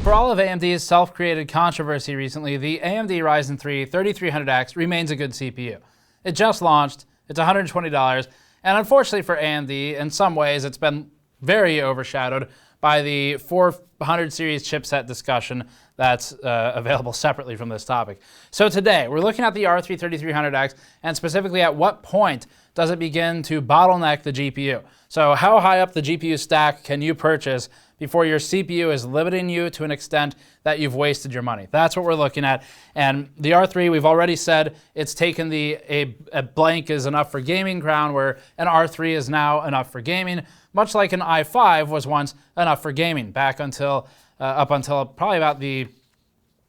For all of AMD's self-created controversy recently, the AMD Ryzen 3 3300X remains a good CPU. It just launched, it's $120, and unfortunately for AMD, in some ways it's been very overshadowed by the 400 series chipset discussion that's available separately from this topic. So today, we're looking at the R3 3300X, and specifically at what point does it begin to bottleneck the GPU? So how high up the GPU stack can you purchase before your CPU is limiting you to an extent that you've wasted your money? That's what we're looking at. And the R3, we've already said it's taken a blank is enough for gaming ground, where an R3 is now enough for gaming, much like an i5 was once enough for gaming back until up until probably about the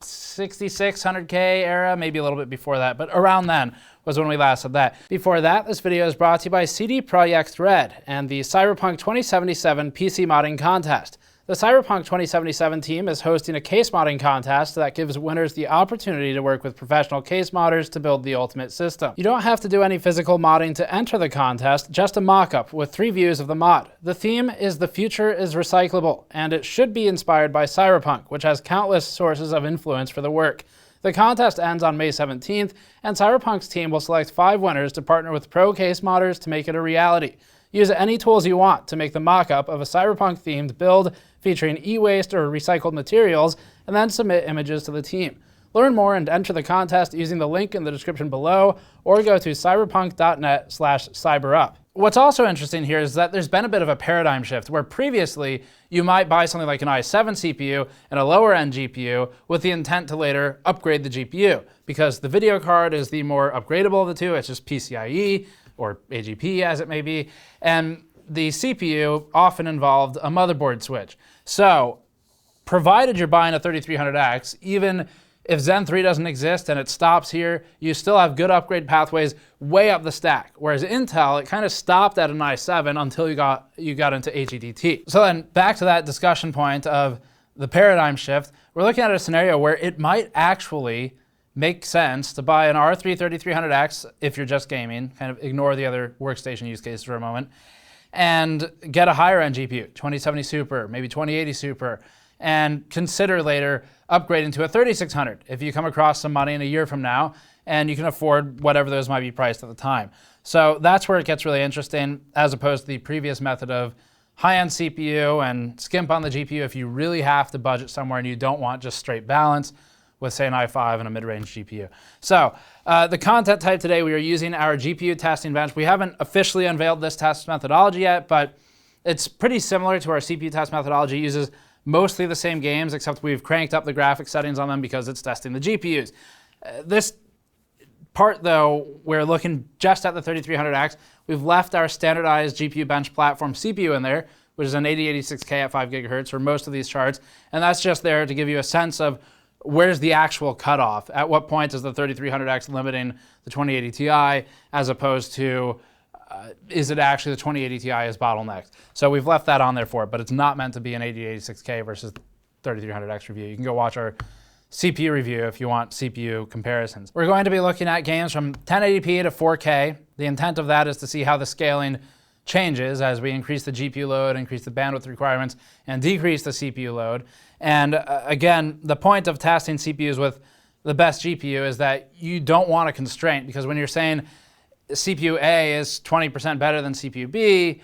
6600K era, maybe a little bit before that, but around then was when we last said that. Before that, this video is brought to you by CD Projekt Red and the Cyberpunk 2077 PC modding contest. The Cyberpunk 2077 team is hosting a case modding contest that gives winners the opportunity to work with professional case modders to build the ultimate system. You don't have to do any physical modding to enter the contest, just a mock-up with 3 views of the mod. The theme is "The future is recyclable," and it should be inspired by Cyberpunk, which has countless sources of influence for the work. The contest ends on May 17th, and Cyberpunk's team will select 5 winners to partner with pro case modders to make it a reality. Use any tools you want to make the mock-up of a Cyberpunk-themed build featuring e-waste or recycled materials, and then submit images to the team. Learn more and enter the contest using the link in the description below, or go to cyberpunk.net/cyberup. What's also interesting here is that there's been a bit of a paradigm shift, where previously you might buy something like an i7 CPU and a lower-end GPU with the intent to later upgrade the GPU, because the video card is the more upgradable of the two. It's just PCIe, or AGP as it may be, and the CPU often involved a motherboard switch. So, provided you're buying a 3300X, even if Zen 3 doesn't exist and it stops here, you still have good upgrade pathways way up the stack. Whereas Intel, it kind of stopped at an i7 until you got into HEDT. So then back to that discussion point of the paradigm shift, we're looking at a scenario where it might actually make sense to buy an R3 3300X if you're just gaming, kind of ignore the other workstation use cases for a moment, and get a higher end GPU, 2070 Super, maybe 2080 Super, and consider later upgrading to a 3600 if you come across some money in a year from now and you can afford whatever those might be priced at the time. So that's where it gets really interesting, as opposed to the previous method of high-end CPU and skimp on the GPU if you really have to budget somewhere and you don't want just straight balance with, say, an i5 and a mid-range GPU. So the content type today, we are using our GPU testing bench. We haven't officially unveiled this test methodology yet, but it's pretty similar to our CPU test methodology. It uses mostly the same games, except we've cranked up the graphics settings on them because it's testing the GPUs. This part, though, we're looking just at the 3300X. We've left our standardized GPU bench platform CPU in there, which is an 8086K at 5 gigahertz for most of these charts, and that's just there to give you a sense of where's the actual cutoff? At what point is the 3300X limiting the 2080 Ti, as opposed to is it actually the 2080 Ti is bottlenecked? So we've left that on there for it, but it's not meant to be an 8086K versus 3300X review. You can go watch our CPU review if you want CPU comparisons. We're going to be looking at games from 1080p to 4K. The intent of that is to see how the scaling changes as we increase the GPU load, increase the bandwidth requirements, and decrease the CPU load. And again, the point of testing CPUs with the best GPU is that you don't want a constraint, because when you're saying CPU A is 20% better than CPU B,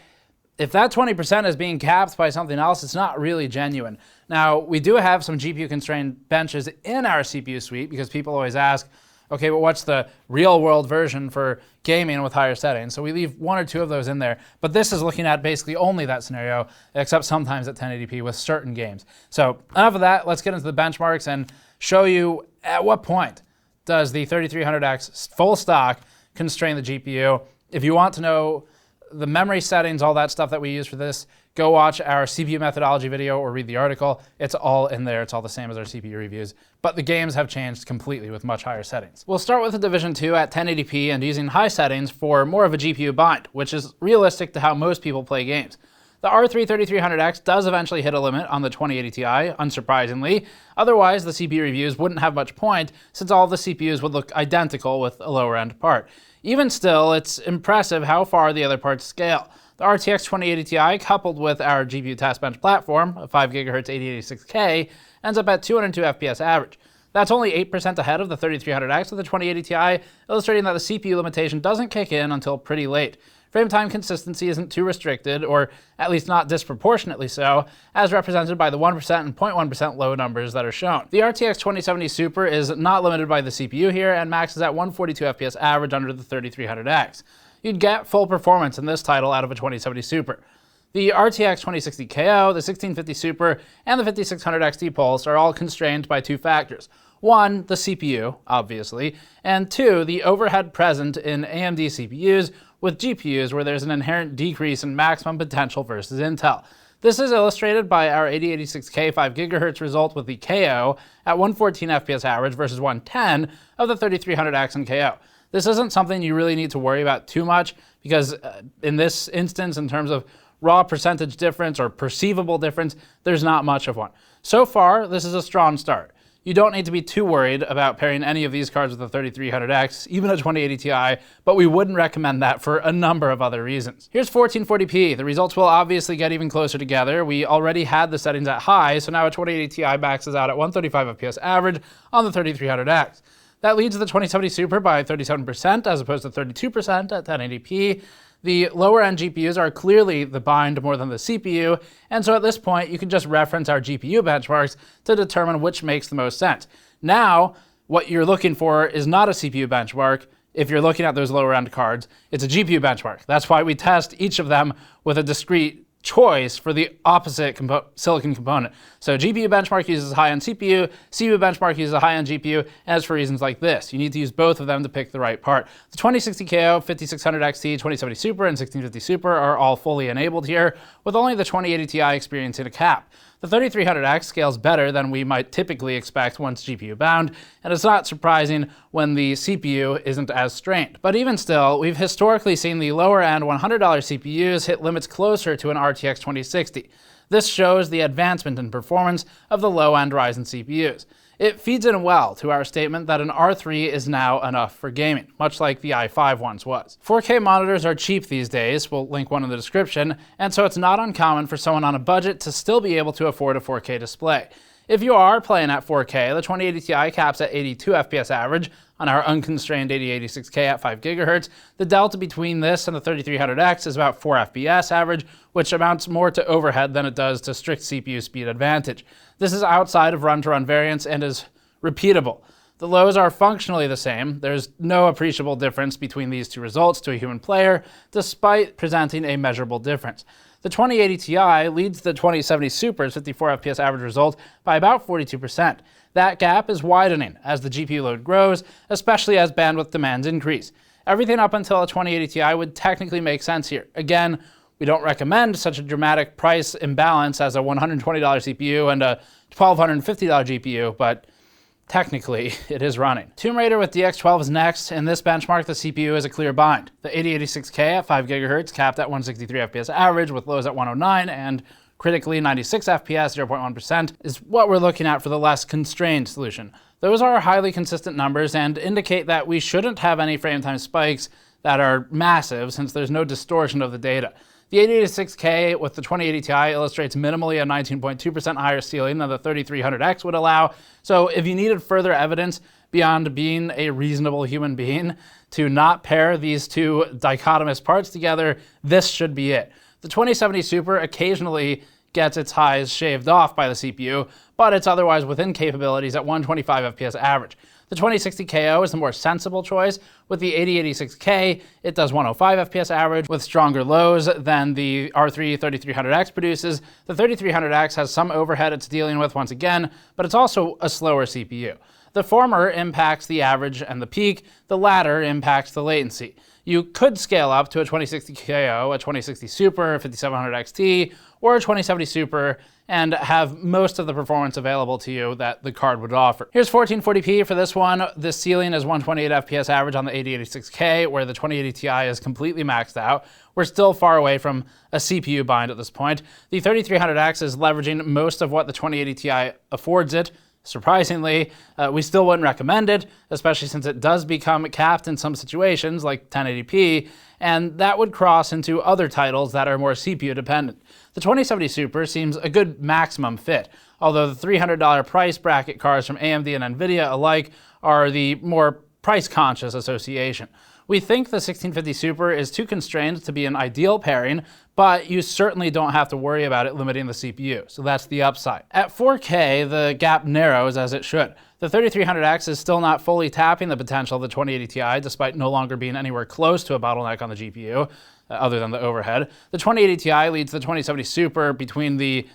if that 20% is being capped by something else, it's not really genuine. Now, we do have some GPU constrained benches in our CPU suite, because people always ask, okay, well, what's the real world version for gaming with higher settings? So we leave 1 or 2 of those in there, but this is looking at basically only that scenario, except sometimes at 1080p with certain games. So enough of that, let's get into the benchmarks and show you at what point does the 3300X full stock constrain the GPU. If you want to know the memory settings, all that stuff that we use for this, go watch our CPU methodology video or read the article. It's all in there. It's all the same as our CPU reviews, but the games have changed completely with much higher settings. We'll start with the Division 2 at 1080p and using high settings for more of a GPU bind, which is realistic to how most people play games. The R3 3300X does eventually hit a limit on the 2080 Ti, unsurprisingly. Otherwise, the CPU reviews wouldn't have much point, since all the CPUs would look identical with a lower end part. Even still, it's impressive how far the other parts scale. The RTX 2080 Ti coupled with our GPU test bench platform, a 5GHz 8086K, ends up at 202 FPS average. That's only 8% ahead of the 3300X of the 2080 Ti, illustrating that the CPU limitation doesn't kick in until pretty late. Frame time consistency isn't too restricted, or at least not disproportionately so, as represented by the 1% and 0.1% low numbers that are shown. The RTX 2070 Super is not limited by the CPU here and maxes at 142 FPS average under the 3300X. You'd get full performance in this title out of a 2070 Super. The RTX 2060 KO, the 1650 Super, and the 5600 XT Pulse are all constrained by two factors. One, the CPU, obviously, and two, the overhead present in AMD CPUs with GPUs where there's an inherent decrease in maximum potential versus Intel. This is illustrated by our 8086K 5GHz result with the KO at 114 FPS average versus 110 of the 3300X and KO. This isn't something you really need to worry about too much because in this instance, in terms of raw percentage difference or perceivable difference, there's not much of one. So far, this is a strong start. You don't need to be too worried about pairing any of these cards with the 3300X, even a 2080 Ti, but we wouldn't recommend that for a number of other reasons. Here's 1440p. The results will obviously get even closer together. We already had the settings at high, so now a 2080 Ti maxes out at 135 FPS average on the 3300X. That leads the 2070 Super by 37% as opposed to 32% at 1080p. The lower-end GPUs are clearly the bind more than the CPU, and so at this point, you can just reference our GPU benchmarks to determine which makes the most sense. Now, what you're looking for is not a CPU benchmark. If you're looking at those lower-end cards, it's a GPU benchmark. That's why we test each of them with a discrete choice for the opposite silicon component. So GPU benchmark uses a high-end CPU, CPU benchmark uses a high-end GPU, and it's for reasons like this. You need to use both of them to pick the right part. The 2060 KO, 5600 XT, 2070 Super, and 1650 Super are all fully enabled here, with only the 2080 Ti experiencing a cap. The 3300X scales better than we might typically expect once GPU bound, and it's not surprising when the CPU isn't as strained. But even still, we've historically seen the lower-end $100 CPUs hit limits closer to an RTX 2060. This shows the advancement in performance of the low-end Ryzen CPUs. It feeds in well to our statement that an R3 is now enough for gaming, much like the i5 once was. 4K monitors are cheap these days, we'll link one in the description, and so it's not uncommon for someone on a budget to still be able to afford a 4K display. If you are playing at 4K, the 2080 Ti caps at 82 FPS average on our unconstrained 8086K at 5GHz. The delta between this and the 3300X is about 4 FPS average, which amounts more to overhead than it does to strict CPU speed advantage. This is outside of run-to-run variance and is repeatable. The lows are functionally the same. There's no appreciable difference between these two results to a human player, despite presenting a measurable difference. The 2080 Ti leads the 2070 Super's 54 FPS average result by about 42%. That gap is widening as the GPU load grows, especially as bandwidth demands increase. Everything up until a 2080 Ti would technically make sense here. Again, we don't recommend such a dramatic price imbalance as a $120 CPU and a $1,250 GPU, but technically, it is running. Tomb Raider with DX12 is next. In this benchmark, the CPU is a clear bind. The 8086K at 5GHz capped at 163 FPS average with lows at 109 and critically 96 FPS, 0.1%, is what we're looking at for the less constrained solution. Those are highly consistent numbers and indicate that we shouldn't have any frame time spikes that are massive since there's no distortion of the data. The 8086K with the 2080 Ti illustrates minimally a 19.2% higher ceiling than the 3300X would allow, so if you needed further evidence beyond being a reasonable human being to not pair these two dichotomous parts together, this should be it. The 2070 Super occasionally gets its highs shaved off by the CPU, but it's otherwise within capabilities at 125 FPS average. The 2060 KO is the more sensible choice. With the 8086K, it does 105 FPS average with stronger lows than the R3 3300X produces. The 3300X has some overhead it's dealing with once again, but it's also a slower CPU. The former impacts the average and the peak, the latter impacts the latency. You could scale up to a 2060 KO, a 2060 Super, a 5700 XT, or a 2070 Super, and have most of the performance available to you that the card would offer. Here's 1440p for this one. The ceiling is 128 FPS average on the 8086K, where the 2080 Ti is completely maxed out. We're still far away from a CPU bind at this point. The 3300X is leveraging most of what the 2080 Ti affords it. Surprisingly, we still wouldn't recommend it, especially since it does become capped in some situations like 1080p, and that would cross into other titles that are more CPU dependent. The 2070 Super seems a good maximum fit, although the $300 price bracket cards from AMD and Nvidia alike are the more price-conscious association. We think the 1650 Super is too constrained to be an ideal pairing, but you certainly don't have to worry about it limiting the CPU, so that's the upside. At 4K, the gap narrows as it should. The 3300X is still not fully tapping the potential of the 2080 Ti, despite no longer being anywhere close to a bottleneck on the GPU, other than the overhead. The 2080 Ti leads the 2070 Super between the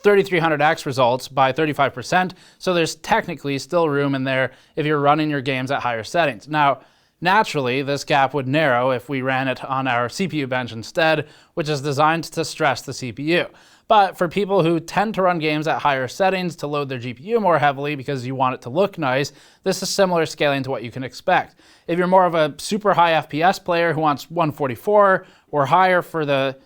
3300X results by 35%, so there's technically still room in there if you're running your games at higher settings. Now, naturally, this gap would narrow if we ran it on our CPU bench instead, which is designed to stress the CPU. But for people who tend to run games at higher settings to load their GPU more heavily because you want it to look nice, this is similar scaling to what you can expect. If you're more of a super high FPS player who wants 144 or higher for the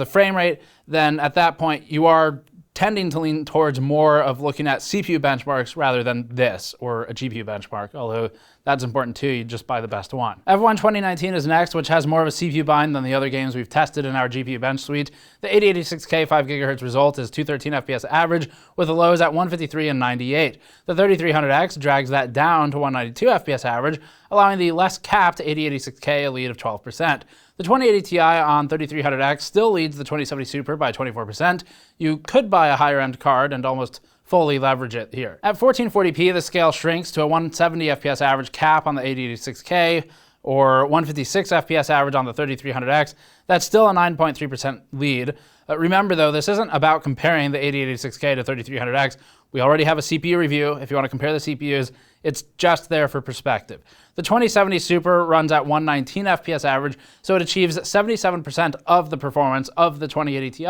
frame rate, then at that point you are tending to lean towards more of looking at CPU benchmarks rather than this, or a GPU benchmark, although that's important too, you just buy the best one. F1 2019 is next, which has more of a CPU bind than the other games we've tested in our GPU bench suite. The 8086K 5GHz result is 213 FPS average, with the lows at 153 and 98. The 3300X drags that down to 192 FPS average, allowing the less capped 8086K a lead of 12%. The 2080 Ti on 3300X still leads the 2070 Super by 24%. You could buy a higher end card and almost fully leverage it here. At 1440p, the scale shrinks to a 170 FPS average cap on the 8086K, or 156 FPS average on the 3300X. That's still a 9.3% lead. Remember though, this isn't about comparing the 8086K to 3300X. We already have a CPU review. If you want to compare the CPUs, it's just there for perspective. The 2070 Super runs at 119 FPS average, so it achieves 77% of the performance of the 2080 Ti,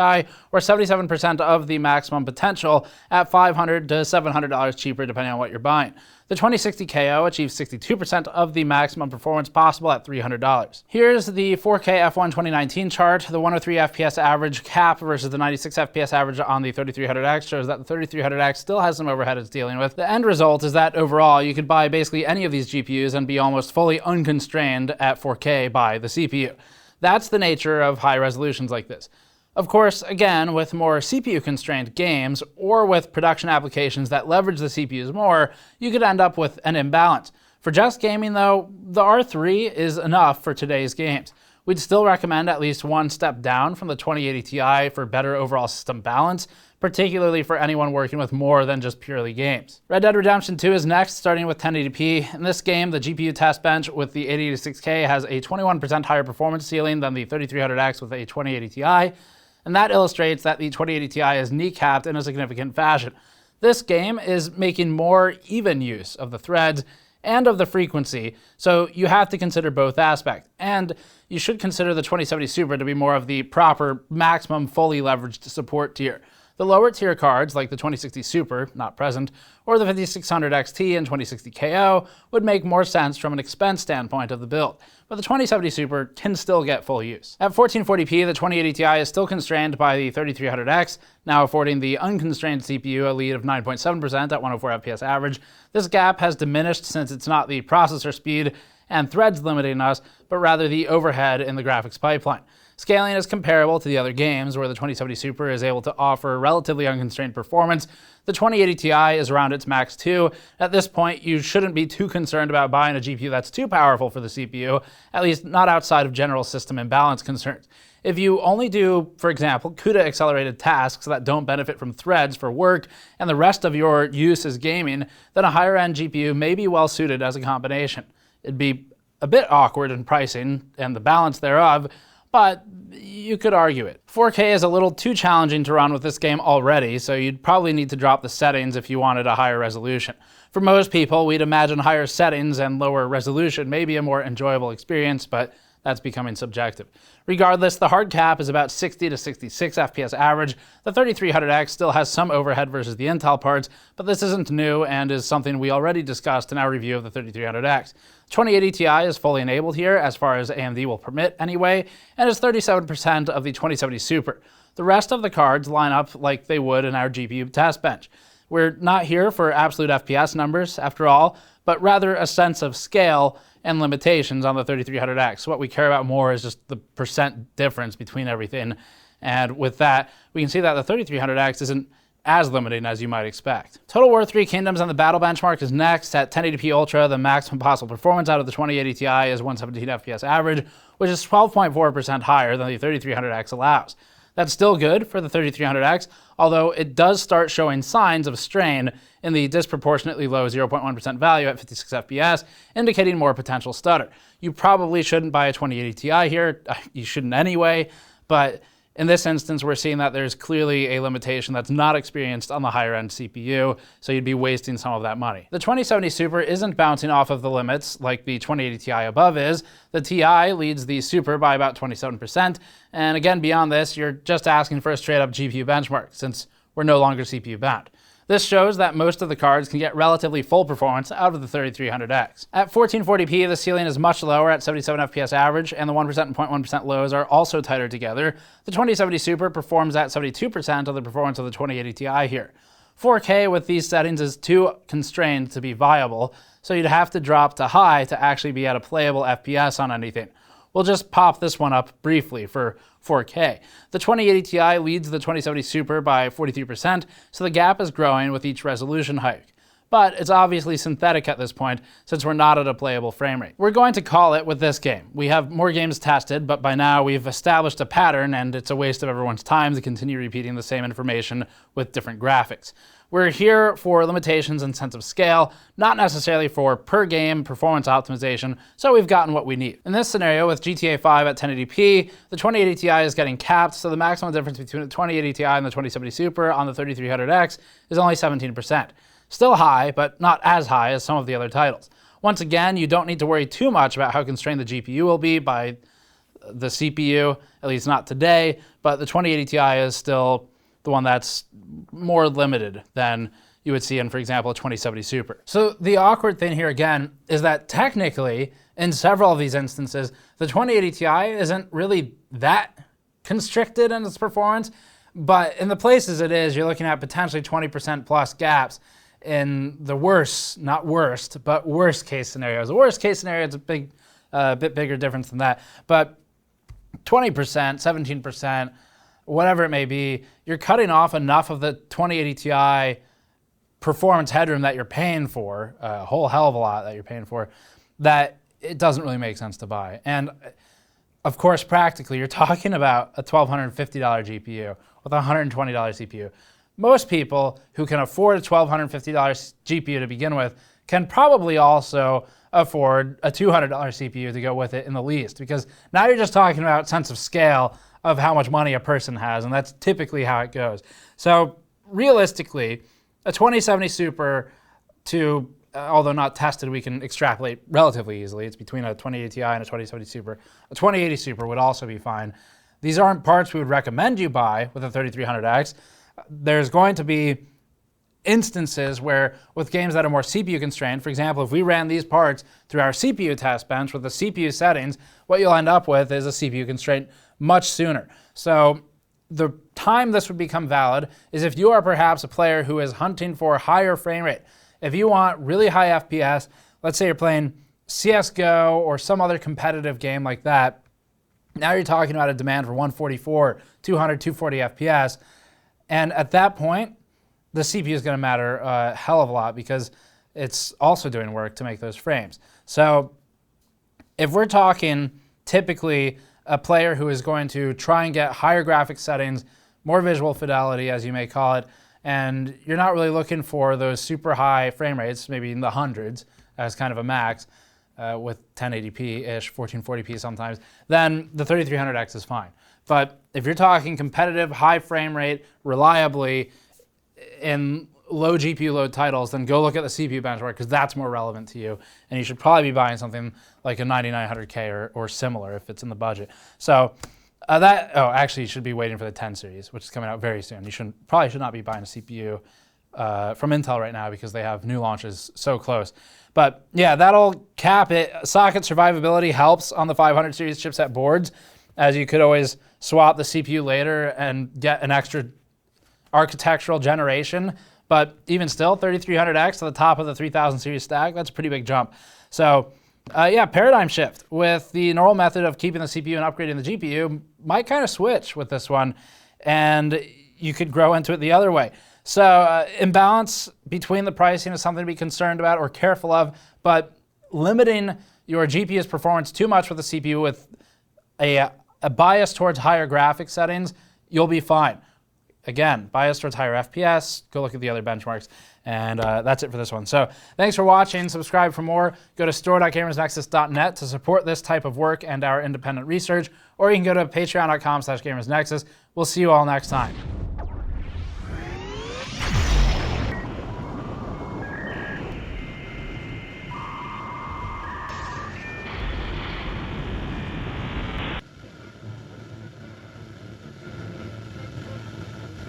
or 77% of the maximum potential at $500 to $700 cheaper depending on what you're buying. The 2060 KO achieves 62% of the maximum performance possible at $300. Here's the 4K F1 2019 chart. The 103 FPS average cap versus the 96 FPS average on the 3300X shows that the 3300X still has some overhead it's dealing with. The end result is that overall you could buy basically any of these GPUs and be almost fully unconstrained at 4K by the CPU. That's the nature of high resolutions like this. Of course, again, with more CPU-constrained games, or with production applications that leverage the CPUs more, you could end up with an imbalance. For just gaming though, the R3 is enough for today's games. We'd still recommend at least one step down from the 2080 Ti for better overall system balance, particularly for anyone working with more than just purely games. Red Dead Redemption 2 is next, starting with 1080p. In this game, the GPU test bench with the 8086K has a 21% higher performance ceiling than the 3300X with a 2080 Ti, and that illustrates that the 2080 Ti is kneecapped in a significant fashion. This game is making more even use of the threads and of the frequency, so you have to consider both aspects. And you should consider the 2070 Super to be more of the proper maximum fully leveraged support tier. The lower tier cards, like the 2060 Super, not present, or the 5600 XT and 2060 KO, would make more sense from an expense standpoint of the build, but the 2070 Super can still get full use. At 1440p, the 2080 Ti is still constrained by the 3300X, now affording the unconstrained CPU a lead of 9.7% at 104 FPS average. This gap has diminished since it's not the processor speed and threads limiting us, but rather the overhead in the graphics pipeline. Scaling is comparable to the other games, where the 2070 Super is able to offer relatively unconstrained performance. The 2080 Ti is around its max too. At this point, you shouldn't be too concerned about buying a GPU that's too powerful for the CPU, at least not outside of general system imbalance concerns. If you only do, for example, CUDA-accelerated tasks that don't benefit from threads for work, and the rest of your use is gaming, then a higher-end GPU may be well-suited as a combination. It'd be a bit awkward in pricing and the balance thereof, but you could argue it. 4K is a little too challenging to run with this game already, so you'd probably need to drop the settings if you wanted a higher resolution. For most people, we'd imagine higher settings and lower resolution may be a more enjoyable experience, but that's becoming subjective. Regardless, the hard cap is about 60 to 66 FPS average. The 3300X still has some overhead versus the Intel parts, but this isn't new and is something we already discussed in our review of the 3300X. 2080 Ti is fully enabled here, as far as AMD will permit anyway, and is 37% of the 2070 Super. The rest of the cards line up like they would in our GPU test bench. We're not here for absolute FPS numbers, after all, but rather a sense of scale and limitations on the 3300X. What we care about more is just the percent difference between everything. And with that, we can see that the 3300X isn't as limiting as you might expect. Total War 3 Kingdoms on the battle benchmark is next at 1080p Ultra. The maximum possible performance out of the 2080 Ti is 117 FPS average, which is 12.4% higher than the 3300X allows. That's still good for the 3300X, although it does start showing signs of strain in the disproportionately low 0.1% value at 56 FPS, indicating more potential stutter. You probably shouldn't buy a 2080 Ti here. You shouldn't anyway, but in this instance, we're seeing that there's clearly a limitation that's not experienced on the higher end CPU, so you'd be wasting some of that money. The 2070 Super isn't bouncing off of the limits like the 2080 Ti above is. The Ti leads the Super by about 27%, and again, beyond this, you're just asking for a straight up GPU benchmark, since we're no longer CPU bound. This shows that most of the cards can get relatively full performance out of the 3300X. At 1440p, the ceiling is much lower at 77 FPS average, and the 1% and 0.1% lows are also tighter together. The 2070 Super performs at 72% of the performance of the 2080 Ti here. 4K with these settings is too constrained to be viable, so you'd have to drop to high to actually be at a playable FPS on anything. We'll just pop this one up briefly for 4K. The 2080 Ti leads the 2070 Super by 43%, so the gap is growing with each resolution hike. But it's obviously synthetic at this point, since we're not at a playable frame rate. We're going to call it with this game. We have more games tested, but by now we've established a pattern, and it's a waste of everyone's time to continue repeating the same information with different graphics. We're here for limitations and sense of scale, not necessarily for per game performance optimization, so we've gotten what we need. In this scenario with GTA 5 at 1080p, the 2080 Ti is getting capped, so the maximum difference between the 2080 Ti and the 2070 Super on the 3300X is only 17%. Still high, but not as high as some of the other titles. Once again, you don't need to worry too much about how constrained the GPU will be by the CPU, at least not today, but the 2080 Ti is still the one that's more limited than you would see in, for example, a 2070 Super. So the awkward thing here again is that technically, in several of these instances, the 2080 Ti isn't really that constricted in its performance, but in the places it is, you're looking at potentially 20% plus gaps in the worst, not worst, but worst case scenarios. The worst case scenario is a bit bigger difference than that, but 20%, 17%, whatever it may be, you're cutting off enough of the 2080 Ti performance headroom that you're paying for, a whole hell of a lot that you're paying for, that it doesn't really make sense to buy. And of course, practically, you're talking about a $1,250 GPU with a $120 CPU. Most people who can afford a $1,250 GPU to begin with can probably also afford a $200 CPU to go with it in the least, because now you're just talking about sense of scale of how much money a person has, and that's typically how it goes. So realistically, a 2070 Super to, although not tested, we can extrapolate relatively easily. It's between a 2080 Ti and a 2070 Super. A 2080 Super would also be fine. These aren't parts we would recommend you buy with a 3300X. There's going to be instances where with games that are more CPU constrained, for example, if we ran these parts through our CPU test bench with the CPU settings, what you'll end up with is a CPU constraint much sooner. So the time this would become valid is if you are perhaps a player who is hunting for higher frame rate. If you want really high FPS, let's say you're playing CSGO or some other competitive game like that, now you're talking about a demand for 144, 200, 240 FPS. And at that point, the CPU is going to matter a hell of a lot because it's also doing work to make those frames. So if we're talking typically a player who is going to try and get higher graphics settings, more visual fidelity, as you may call it, and you're not really looking for those super high frame rates, maybe in the hundreds as kind of a max, with 1080p-ish, 1440p sometimes, then the 3300X is fine. But if you're talking competitive, high frame rate, reliably, in low GPU load titles, then go look at the CPU benchmark because that's more relevant to you. And you should probably be buying something like a 9900K or similar if it's in the budget. So actually you should be waiting for the 10 series, which is coming out very soon. You probably should not be buying a CPU from Intel right now because they have new launches so close. But yeah, that'll cap it. Socket survivability helps on the 500 series chipset boards, as you could always swap the CPU later and get an extra architectural generation. But even still, 3300X to the top of the 3000 series stack, that's a pretty big jump. So Yeah, paradigm shift. With the normal method of keeping the CPU and upgrading the GPU, might kind of switch with this one, and you could grow into it the other way. So imbalance between the pricing is something to be concerned about or careful of, but limiting your GPU's performance too much with the CPU with a bias towards higher graphics settings, you'll be fine. Again, bias towards higher FPS, go look at the other benchmarks. And that's it for this one. So thanks for watching. Subscribe for more. Go to store.gamersnexus.net to support this type of work and our independent research, or you can go to patreon.com/gamersnexus. We'll see you all next time.